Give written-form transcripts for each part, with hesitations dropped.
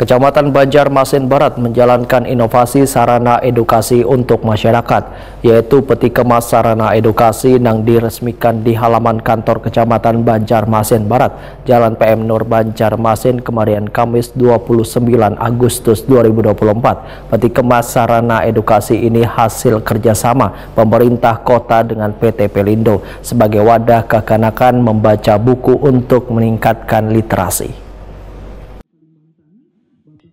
Kecamatan Banjarmasin Barat menjalankan inovasi sarana edukasi untuk masyarakat, yaitu peti kemas sarana edukasi yang diresmikan di halaman kantor Kecamatan Banjarmasin Barat, Jalan PM Nur Banjarmasin kemarin Kamis 29 Agustus 2024. Peti kemas sarana edukasi ini hasil kerjasama pemerintah kota dengan PT Pelindo sebagai wadah kekanakan membaca buku untuk meningkatkan literasi.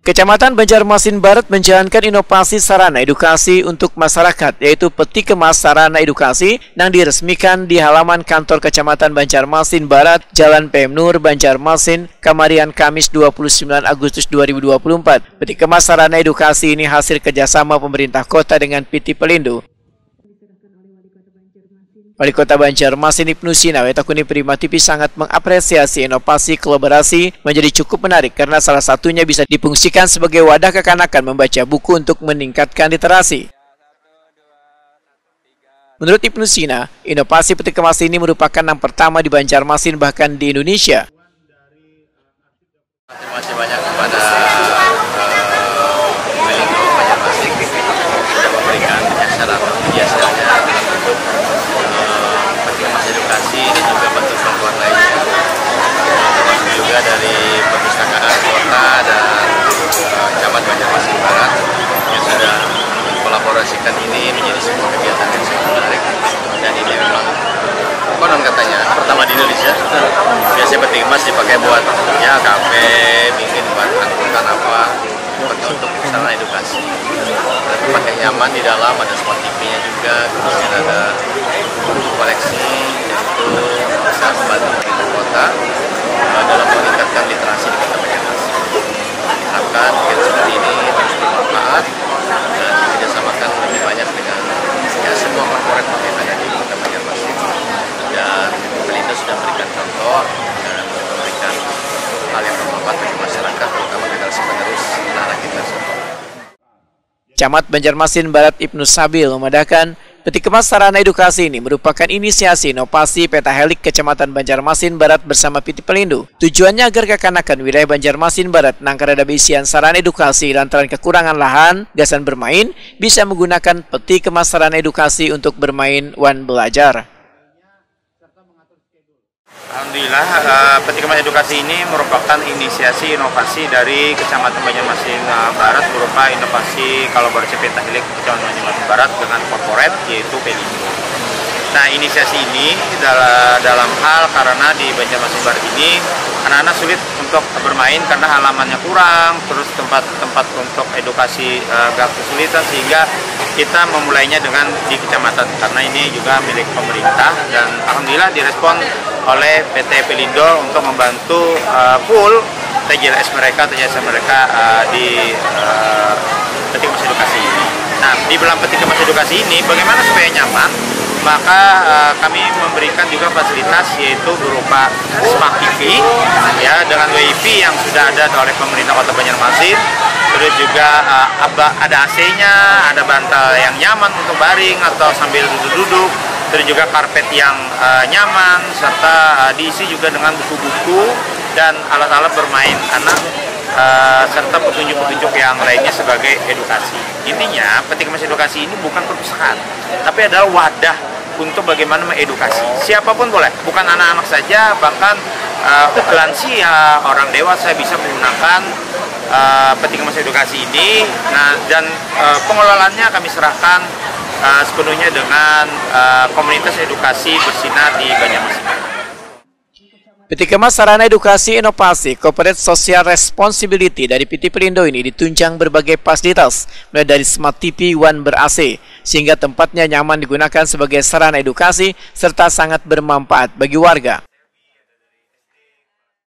Kecamatan Banjarmasin Barat menjalankan inovasi sarana edukasi untuk masyarakat, yaitu peti kemas sarana edukasi yang diresmikan di halaman kantor Kecamatan Banjarmasin Barat, Jalan PM Nur Banjarmasin, kemarin Kamis 29 Agustus 2024. Peti kemas sarana edukasi ini hasil kerjasama pemerintah kota dengan PT Pelindo. Wali Kota Banjarmasin Ibnu Sina Wetakuni Prima TV sangat mengapresiasi inovasi kolaborasi menjadi cukup menarik karena salah satunya bisa difungsikan sebagai wadah kekanakan membaca buku untuk meningkatkan literasi. Menurut Ibnu Sina, inovasi peti kemas ini merupakan yang pertama di Banjarmasin bahkan di Indonesia. Terima kasih banyak kepada Pelindo Banjarmasin sudah memberikan sarana biasanya dalam bentuk peti kemas edukasi dan juga bantuan lainnya, termasuk juga dari perpustakaan kota dan Camat Banjarmasin Barat yang sudah mengkolaborasikan ini menjadi sebuah kegiatan yang sangat menarik. Dan ini memang konon katanya pertama di Indonesia. Biasanya peti kemas dipakai buat ya kafe, mungkin buat angkutan apa, untuk sarana edukasi. Dan tempat yang nyaman di dalam, ada smart TV-nya juga, kemudian ada koleksi, itu bisa membantu pemerintah kota dalam meningkatkan literasi di Kota Banjarmasin. Harapkan kegiatan seperti ini terus bermanfaat dan kerjasamakan lebih banyak dengan ya semua korporat yang ada di Kota Banjarmasin. Dan Pelindo sudah memberikan contoh dan memberikan hal yang bermanfaat bagi masyarakat, terutama generasi penerus anak kita semua. Camat Banjarmasin Barat Ibnu Sabil memadakan peti kemas sarana edukasi ini merupakan inisiasi inovasi Petahelik Kecamatan Banjarmasin Barat bersama PT Pelindo. Tujuannya agar kekanakan wilayah Banjarmasin Barat nangkarada isian sarana edukasi lantaran kekurangan lahan, gasan bermain, bisa menggunakan peti kemas sarana edukasi untuk bermain wan belajar. Alhamdulillah, peti kemas edukasi ini merupakan inisiasi inovasi dari Kecamatan Banjarmasin Barat berupa inovasi kolaborasi Petahelik Kecamatan Banjarmasin Barat dengan korporat yaitu Pelindo. Nah, inisiasi ini dalam hal karena di Banjarmasin Barat ini anak-anak sulit untuk bermain karena halamannya kurang, terus tempat untuk edukasi agak kesulitan, sehingga kita memulainya dengan di kecamatan karena ini juga milik pemerintah dan alhamdulillah direspon oleh PT Pelindo untuk membantu full TJLS mereka di peti kemas edukasi ini. Nah, di dalam peti kemas edukasi ini bagaimana supaya nyaman? Maka kami memberikan juga fasilitas yaitu berupa Smart TV ya dengan WiFi yang sudah ada oleh pemerintah Kota Banjarmasin. Terus juga ada AC-nya, ada bantal yang nyaman untuk baring atau sambil duduk-duduk. Terus juga karpet yang nyaman serta diisi juga dengan buku-buku dan alat-alat bermain anak serta petunjuk-petunjuk yang lainnya sebagai edukasi. Intinya peti kemas edukasi ini bukan perpustakaan, tapi adalah wadah untuk bagaimana mengedukasi. Siapapun boleh, bukan anak-anak saja, bahkan lansia, orang dewasa bisa menggunakan peti kemas edukasi ini. Nah, dan pengelolaannya kami serahkan sepenuhnya dengan komunitas edukasi bersinar di Banjarmasin. Peti kemas sarana edukasi inovasi Corporate Social Responsibility dari PT Pelindo ini ditunjang berbagai fasilitas, mulai dari Smart TV One ber-AC, sehingga tempatnya nyaman digunakan sebagai sarana edukasi serta sangat bermanfaat bagi warga.